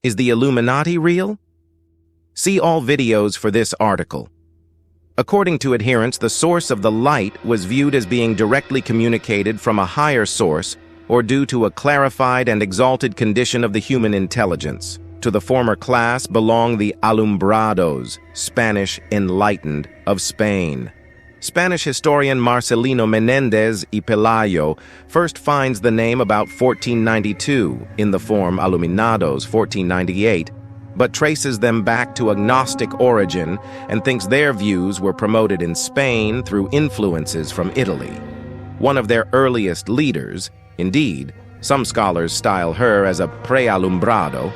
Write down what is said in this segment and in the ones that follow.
Is the Illuminati real? See all videos for this article. According to adherents, the source of the light was viewed as being directly communicated from a higher source or due to a clarified and exalted condition of the human intelligence. To the former class belong the Alumbrados, Spanish enlightened, of Spain. Spanish historian Marcelino Menéndez y Pelayo first finds the name about 1492 in the form aluminados 1498, but traces them back to a gnostic origin and thinks their views were promoted in Spain through influences from Italy. One of their earliest leaders, indeed, some scholars style her as a pre-Alumbrado,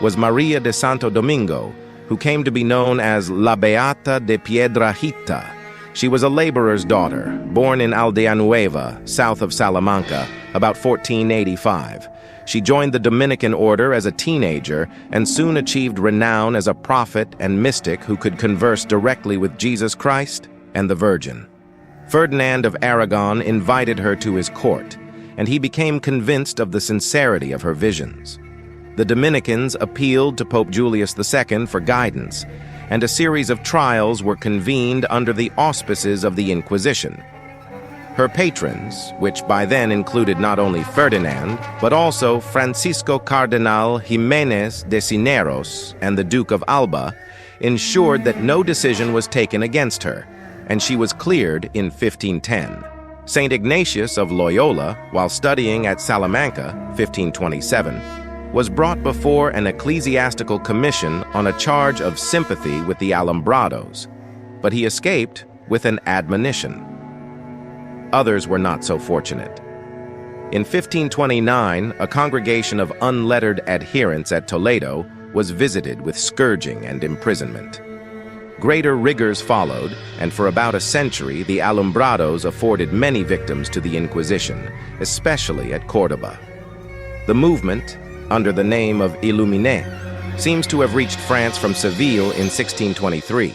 was María de Santo Domingo, who came to be known as La Beata de Piedrahita. She was a laborer's daughter, born in Aldeanueva, south of Salamanca, about 1485. She joined the Dominican order as a teenager and soon achieved renown as a prophet and mystic who could converse directly with Jesus Christ and the Virgin. Ferdinand of Aragon invited her to his court, and he became convinced of the sincerity of her visions. The Dominicans appealed to Pope Julius II for guidance, and a series of trials were convened under the auspices of the Inquisition. Her patrons, which by then included not only Ferdinand, but also Francisco Cardenal Jiménez de Cisneros and the Duke of Alba, ensured that no decision was taken against her, and she was cleared in 1510. Saint Ignatius of Loyola, while studying at Salamanca, 1527, was brought before an ecclesiastical commission on a charge of sympathy with the Alumbrados, but he escaped with an admonition. Others were not so fortunate. In 1529, a congregation of unlettered adherents at Toledo was visited with scourging and imprisonment. Greater rigors followed, and for about a century, the Alumbrados afforded many victims to the Inquisition, especially at Córdoba. The movement, under the name of Illuminati, seems to have reached France from Seville in 1623.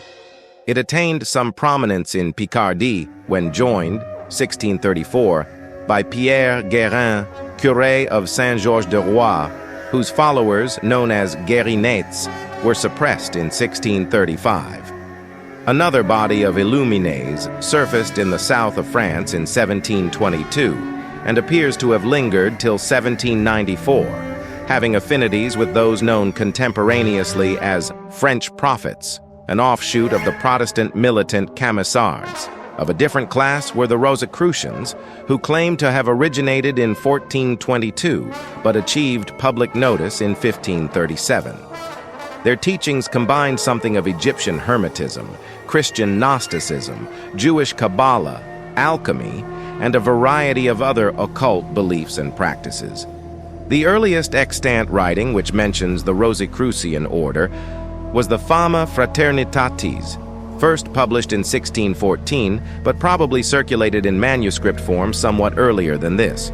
It attained some prominence in Picardy when joined, 1634, by Pierre Guérin, curé of Saint-Georges-de-Roi, whose followers, known as Guérinettes, were suppressed in 1635. Another body of Illuminés surfaced in the south of France in 1722 and appears to have lingered till 1794, having affinities with those known contemporaneously as French prophets, an offshoot of the Protestant militant Camisards. Of a different class were the Rosicrucians, who claimed to have originated in 1422, but achieved public notice in 1537. Their teachings combined something of Egyptian Hermetism, Christian Gnosticism, Jewish Kabbalah, alchemy, and a variety of other occult beliefs and practices. The earliest extant writing which mentions the Rosicrucian order was the Fama Fraternitatis, first published in 1614, but probably circulated in manuscript form somewhat earlier than this.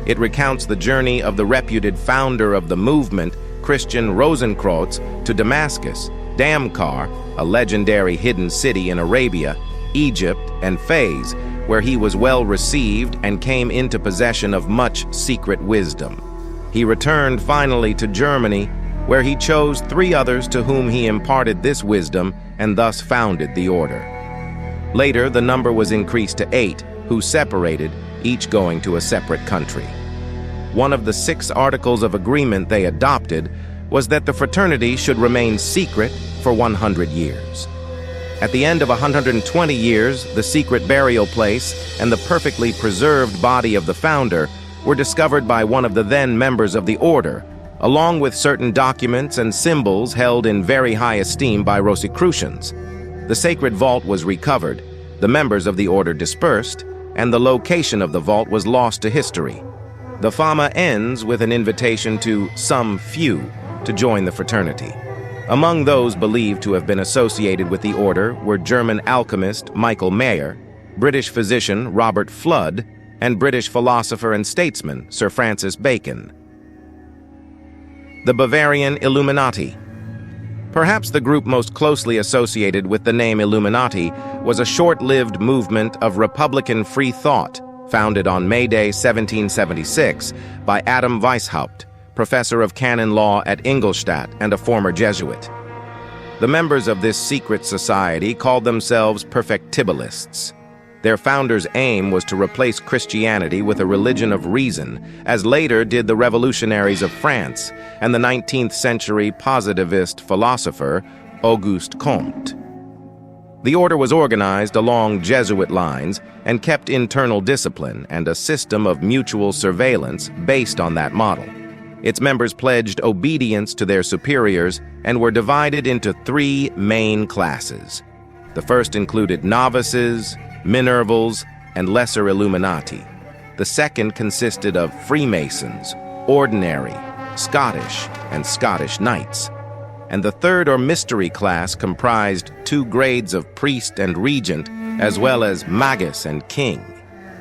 It recounts the journey of the reputed founder of the movement, Christian Rosenkreutz, to Damascus, Damcar, a legendary hidden city in Arabia, Egypt, and Fez, where he was well received and came into possession of much secret wisdom. He returned finally to Germany, where he chose 3 others to whom he imparted this wisdom and thus founded the order. Later, the number was increased to 8, who separated, each going to a separate country. One of the 6 articles of agreement they adopted was that the fraternity should remain secret for 100 years. At the end of 120 years, the secret burial place and the perfectly preserved body of the founder were discovered by one of the then members of the order, along with certain documents and symbols held in very high esteem by Rosicrucians. The sacred vault was recovered, the members of the order dispersed, and the location of the vault was lost to history. The Fama ends with an invitation to some few to join the fraternity. Among those believed to have been associated with the order were German alchemist Michael Mayer, British physician Robert Fludd, and British philosopher and statesman Sir Francis Bacon. The Bavarian Illuminati. Perhaps the group most closely associated with the name Illuminati was a short-lived movement of Republican free thought founded on May Day 1776 by Adam Weishaupt, professor of canon law at Ingolstadt and a former Jesuit. The members of this secret society called themselves perfectibilists. Their founders' aim was to replace Christianity with a religion of reason, as later did the revolutionaries of France and the 19th century positivist philosopher Auguste Comte. The order was organized along Jesuit lines and kept internal discipline and a system of mutual surveillance based on that model. Its members pledged obedience to their superiors and were divided into three main classes. The first included novices, Minervals, and lesser Illuminati. The second consisted of Freemasons, ordinary, Scottish, and Scottish Knights. And the third or mystery class comprised two grades of priest and regent, as well as magus and king.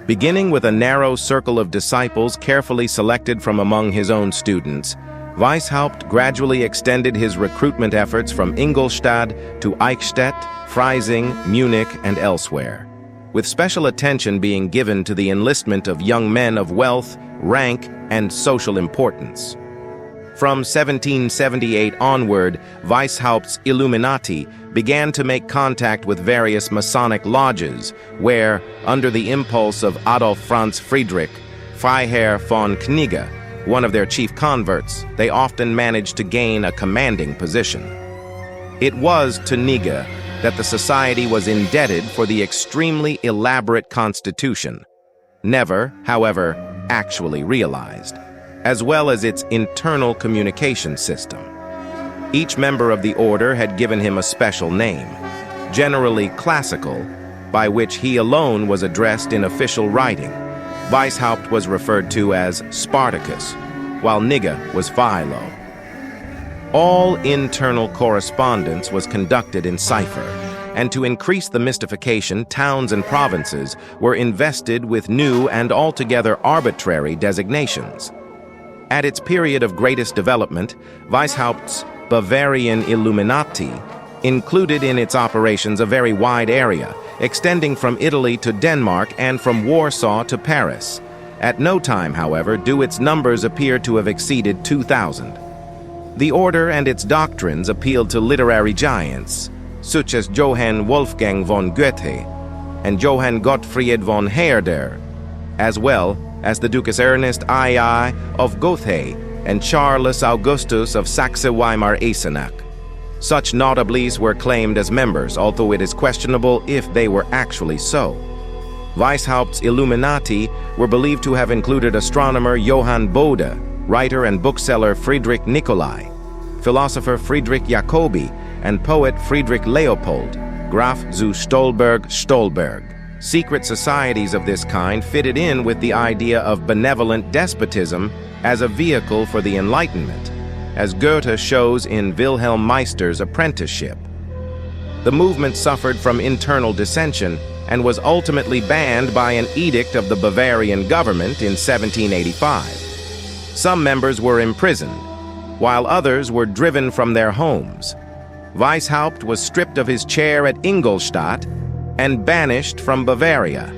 Beginning with a narrow circle of disciples carefully selected from among his own students, Weishaupt gradually extended his recruitment efforts from Ingolstadt to Eichstätt, Freising, Munich, and elsewhere, with special attention being given to the enlistment of young men of wealth, rank, and social importance. From 1778 onward, Weishaupt's Illuminati began to make contact with various Masonic lodges, where, under the impulse of Adolf Franz Friedrich, Freiherr von Knigge, one of their chief converts, they often managed to gain a commanding position. It was to Knigge that the society was indebted for the extremely elaborate constitution, never, however, actually realized, as well as its internal communication system. Each member of the order had given him a special name, generally classical, by which he alone was addressed in official writing. Weishaupt was referred to as Spartacus, while Knigge was Philo. All internal correspondence was conducted in cipher, and to increase the mystification, towns and provinces were invested with new and altogether arbitrary designations. At its period of greatest development, Weishaupt's Bavarian Illuminati included in its operations a very wide area, extending from Italy to Denmark and from Warsaw to Paris. At no time, however, do its numbers appear to have exceeded 2,000. The order and its doctrines appealed to literary giants, such as Johann Wolfgang von Goethe and Johann Gottfried von Herder, as well as the Ducus Ernest II of Gotha and Charles Augustus of Saxe-Weimar-Eisenach. Such notables were claimed as members, although it is questionable if they were actually so. Weishaupt's Illuminati were believed to have included astronomer Johann Bode, writer and bookseller Friedrich Nicolai, philosopher Friedrich Jacobi, and poet Friedrich Leopold, Graf zu Stolberg. Secret societies of this kind fitted in with the idea of benevolent despotism as a vehicle for the Enlightenment, as Goethe shows in Wilhelm Meister's Apprenticeship. The movement suffered from internal dissension and was ultimately banned by an edict of the Bavarian government in 1785. Some members were imprisoned, while others were driven from their homes. Weishaupt was stripped of his chair at Ingolstadt and banished from Bavaria.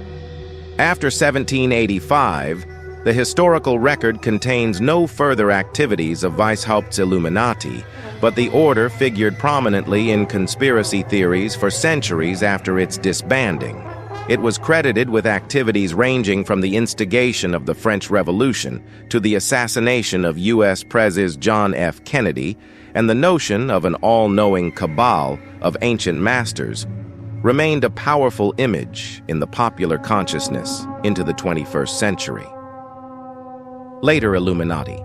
After 1785, the historical record contains no further activities of Weishaupt's Illuminati, but the order figured prominently in conspiracy theories for centuries after its disbanding. It was credited with activities ranging from the instigation of the French Revolution to the assassination of U.S. President John F. Kennedy, and the notion of an all-knowing cabal of ancient masters remained a powerful image in the popular consciousness into the 21st century. Later Illuminati.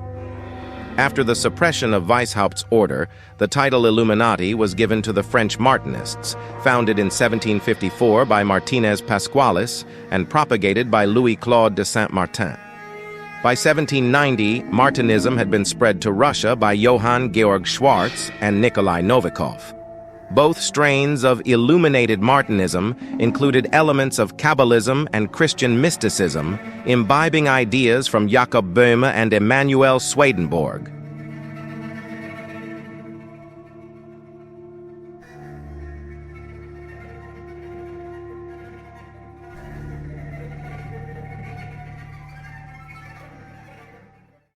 After the suppression of Weishaupt's order, the title Illuminati was given to the French Martinists, founded in 1754 by Martinez Pasqualis and propagated by Louis-Claude de Saint-Martin. By 1790, Martinism had been spread to Russia by Johann Georg Schwartz and Nikolai Novikov. Both strains of illuminated Martinism included elements of Kabbalism and Christian mysticism, imbibing ideas from Jakob Böhme and Emanuel Swedenborg.